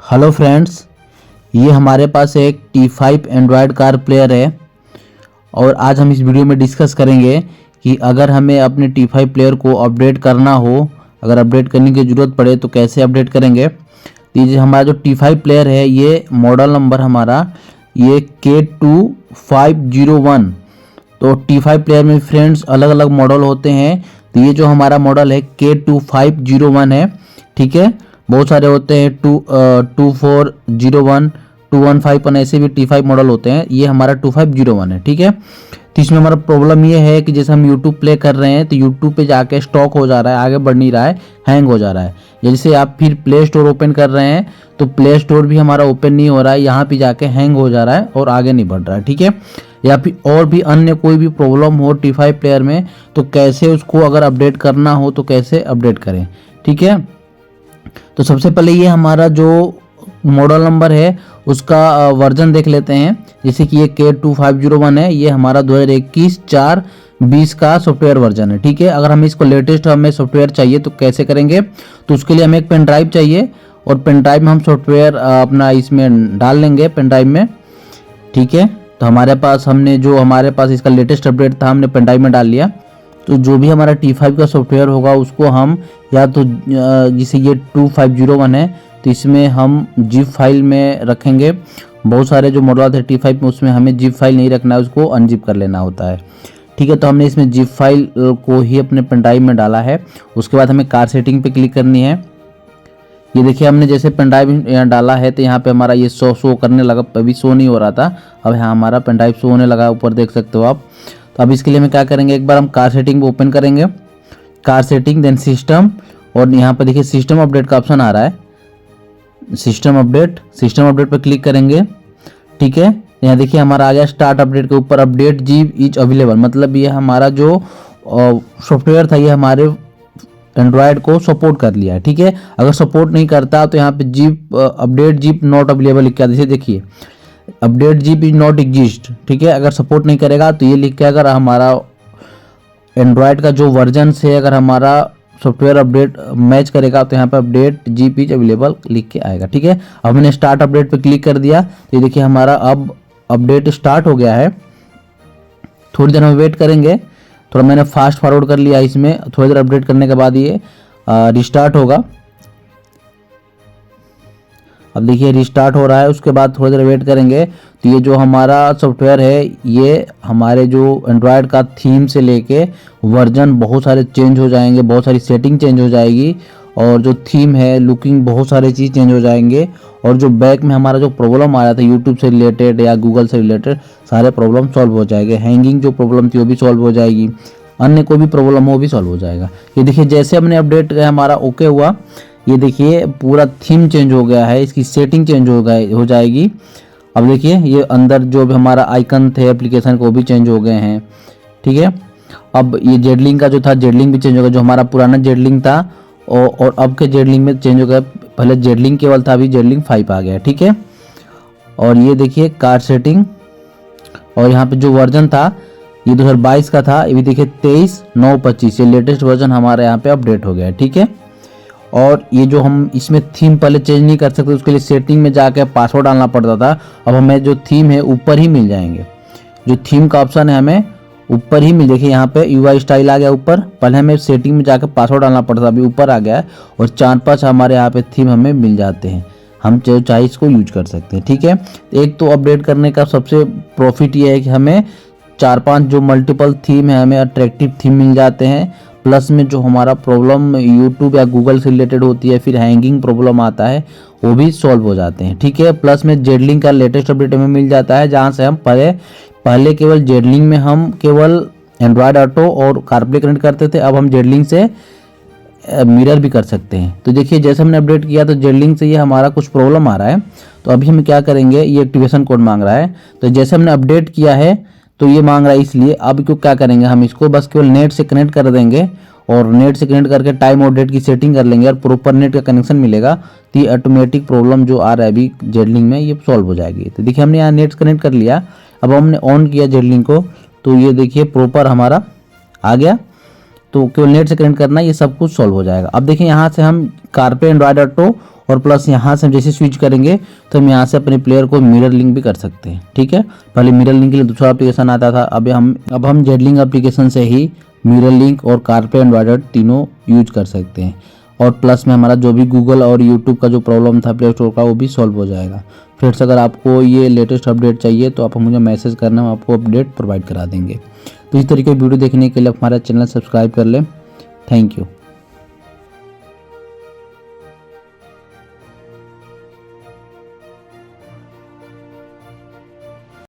Hello friends, ये हमारे पास एक T5 एंड्रॉयड कार प्लेयर है और आज हम इस वीडियो में डिस्कस करेंगे कि अगर हमें अपने T5 प्लेयर को अपडेट करना हो, अगर अपडेट करने की ज़रूरत पड़े तो कैसे अपडेट करेंगे। तो ये हमारा जो T5 प्लेयर है, ये मॉडल नंबर हमारा ये K2501। तो T5 प्लेयर में फ्रेंड्स अलग अलग मॉडल होते हैं। तो ये जो हमारा मॉडल है K2501 है, ठीक है। बहुत सारे होते हैं 2401, 215 ऐसे भी T5 मॉडल होते हैं। ये हमारा 2501 है, ठीक है। तो इसमें हमारा प्रॉब्लम ये है कि जैसे हम YouTube प्ले कर रहे हैं तो YouTube पे जाके स्टॉक हो जा रहा है, आगे बढ़ नहीं रहा है, हैंग हो जा रहा है। जैसे आप फिर प्ले स्टोर ओपन कर रहे हैं तो प्ले स्टोर भी हमारा ओपन नहीं हो रहा है, यहाँ पे जाके हैंग हो जा रहा है और आगे नहीं बढ़ रहा है, ठीक है। या फिर और भी अन्य कोई भी प्रॉब्लम हो T5 प्लेयर में तो कैसे उसको अगर अपडेट करना हो तो कैसे अपडेट करें, ठीक है। तो सबसे पहले ये हमारा जो मॉडल नंबर है उसका वर्जन देख लेते हैं। जैसे कि ये K2501 है, ये हमारा 2021/4/20 का सॉफ्टवेयर वर्जन है, ठीक है। अगर हमें इसको लेटेस्ट हमें सॉफ्टवेयर चाहिए तो कैसे करेंगे, तो उसके लिए हमें एक पेन ड्राइव चाहिए और पेन ड्राइव में हम सॉफ्टवेयर अपना इसमें डाल लेंगे पेन ड्राइव में, ठीक है। तो हमारे पास हमारे पास इसका लेटेस्ट अपडेट था, हमने पेन ड्राइव में डाल लिया। तो जो भी हमारा T5 का सॉफ्टवेयर होगा उसको हम या तो जैसे ये 2501 है तो इसमें हम जिप फाइल में रखेंगे। बहुत सारे जो मॉडल थे T5 में उसमें हमें जिप फाइल नहीं रखना है, उसको अनजिप कर लेना होता है, ठीक है। तो हमने इसमें जिप फाइल को ही अपने पेन ड्राइव में डाला है। उसके बाद हमें कार सेटिंग पे क्लिक करनी है। ये देखिए हमने जैसे पेन ड्राइव यहाँ डाला है तो यहाँ पे हमारा ये शो करने लगा, अभी शो नहीं हो रहा था, अब यहाँ हमारा पेन ड्राइव शो होने लगा, ऊपर देख सकते हो आप। तो अब इसके लिए हमें क्या करेंगे, एक बार हम कार सेटिंग ओपन करेंगे, कार सेटिंग देन सिस्टम, और यहाँ पर देखिए सिस्टम अपडेट का ऑप्शन आ रहा है, सिस्टम अपडेट पर क्लिक करेंगे, ठीक है। यहाँ देखिए हमारा आ गया स्टार्ट अपडेट के ऊपर अपडेट जीप इज अवेलेबल, मतलब ये हमारा जो सॉफ्टवेयर था ये हमारे एंड्रॉयड को सपोर्ट कर लिया है, ठीक है। अगर सपोर्ट नहीं करता तो यहाँ पे jeep update jeep not available लिख के आता है, देखिए update jeep is not exist, ठीक है। अगर सपोर्ट नहीं करेगा तो ये लिख के, अगर हमारा एंड्रॉयड का जो वर्जन से अगर हमारा सॉफ्टवेयर अपडेट मैच करेगा तो यहाँ पे अपडेट जीप इज अवेलेबल लिख के आएगा, ठीक है। अब हमने स्टार्ट अपडेट पे क्लिक कर दिया तो ये देखिए हमारा अब अपडेट स्टार्ट हो गया है। थोड़ी देर हम वेट करेंगे, थोड़ा मैंने फास्ट फॉरवर्ड कर लिया इसमें, थोड़ी देर अपडेट करने के बाद ये रिस्टार्ट होगा। अब देखिए रिस्टार्ट हो रहा है, उसके बाद थोड़ी देर वेट करेंगे तो ये जो हमारा सॉफ्टवेयर है ये हमारे जो एंड्रॉयड का थीम से लेके वर्जन बहुत सारे चेंज हो जाएंगे, बहुत सारी सेटिंग चेंज हो जाएगी और जो थीम है लुकिंग बहुत सारे चीज़ चेंज हो जाएंगे। और जो बैक में हमारा जो प्रॉब्लम आ रहा था यूट्यूब से रिलेटेड या गूगल से रिलेटेड सारे प्रॉब्लम सॉल्व हो जाएंगे। हैंगिंग जो प्रॉब्लम थी वो भी सॉल्व हो जाएगी, अन्य कोई भी प्रॉब्लम हो भी सॉल्व हो जाएगा। ये देखिए जैसे हमने अपडेट किया हमारा ओके हुआ, ये देखिए पूरा थीम चेंज हो गया है, इसकी सेटिंग चेंज हो जाएगी। अब देखिए ये अंदर जो भी हमारा आइकन थे एप्लीकेशन को भी चेंज हो गए हैं, ठीक है। अब ये जेडलिंग का जो था जेडलिंग भी चेंज हो गया, जो हमारा पुराना जेडलिंग था और अब के जेडलिंग में चेंज हो गया। पहले जेडलिंग केवल था, अभी जेडलिंग 5 आ गया, ठीक है। और ये देखिए कार सेटिंग, और यहाँ पे जो वर्जन था ये 2022 का था, ये भी देखिए 23/9/25 ये लेटेस्ट वर्जन हमारे यहाँ पे अपडेट हो गया है, ठीक है। और ये जो हम इसमें थीम पहले चेंज नहीं कर सकते, उसके लिए सेटिंग में जाके पासवर्ड डालना पड़ता था, अब हमें जो थीम है ऊपर ही मिल जाएंगे। जो थीम का ऑप्शन है हमें ऊपर ही मिल, देखिए यहाँ पे UI स्टाइल आ गया ऊपर, पहले हमें सेटिंग में जाके पासवर्ड डालना पड़ता था, अभी ऊपर आ गया है और 4-5 हमारे यहाँ पे थीम हमें मिल जाते हैं, हम जो चाहे इसको यूज कर सकते हैं, ठीक है। एक तो अपडेट करने का सबसे प्रॉफिट ये है कि हमें 4-5 जो मल्टीपल थीम है हमें अट्रैक्टिव थीम मिल जाते हैं, प्लस में जो हमारा प्रॉब्लम यूट्यूब या गूगल से रिलेटेड होती है, फिर हैंगिंग प्रॉब्लम आता है, वो भी सॉल्व हो जाते हैं, ठीक है। प्लस में जेडलिंग का लेटेस्ट अपडेट हमें मिल जाता है, जहाँ से हम पहले केवल जेडलिंग में हम केवल एंड्रॉयड ऑटो और कारप्ले कनेक्ट करते थे, अब हम जेडलिंग से मिरर भी कर सकते हैं। तो देखिए जैसे हमने अपडेट किया तो जेडलिंग से ये हमारा कुछ प्रॉब्लम आ रहा है, तो अभी हम क्या करेंगे, ये एक्टिवेशन कोड मांग रहा है, तो जैसे हमने अपडेट किया है तो ये मांग रहा है, इसलिए अब क्यों क्या करेंगे, हम इसको बस केवल नेट से कनेक्ट कर देंगे और नेट से कनेक्ट करके टाइम और डेट की सेटिंग कर लेंगे और प्रॉपर नेट का कनेक्शन मिलेगा तो ये ऑटोमेटिक प्रॉब्लम जो आ रहा है अभी जेडलिंग में ये सॉल्व हो जाएगी। तो देखिए हमने यहाँ नेट कनेक्ट कर लिया, अब हमने ऑन किया जेडलिंग को तो ये देखिए प्रॉपर हमारा आ गया, तो केवल नेट से कनेक्ट करना, ये सब कुछ सॉल्व हो जाएगा। अब देखिए यहाँ से हम कार पे एंड्रॉयड ऑटो और प्लस यहाँ से हम जैसे स्विच करेंगे तो हम यहाँ से अपने प्लेयर को मिरर लिंक भी कर सकते हैं। ठीक है, पहले मिरर लिंक के लिए दूसरा एप्लीकेशन आता था, अब हम जेडलिंक एप्लीकेशन से ही मिरर लिंक और कारप्ले एंड्रॉयड तीनों यूज कर सकते हैं। और प्लस में हमारा जो भी गूगल और यूट्यूब का जो प्रॉब्लम था प्ले स्टोर का, वो भी सॉल्व हो जाएगा। फ्रेंड्स, अगर आपको ये लेटेस्ट अपडेट चाहिए तो आप मुझे मैसेज करना, हम आपको अपडेट प्रोवाइड करा देंगे। तो इस तरीके की वीडियो देखने के लिए हमारा चैनल सब्सक्राइब कर लें। Thank you.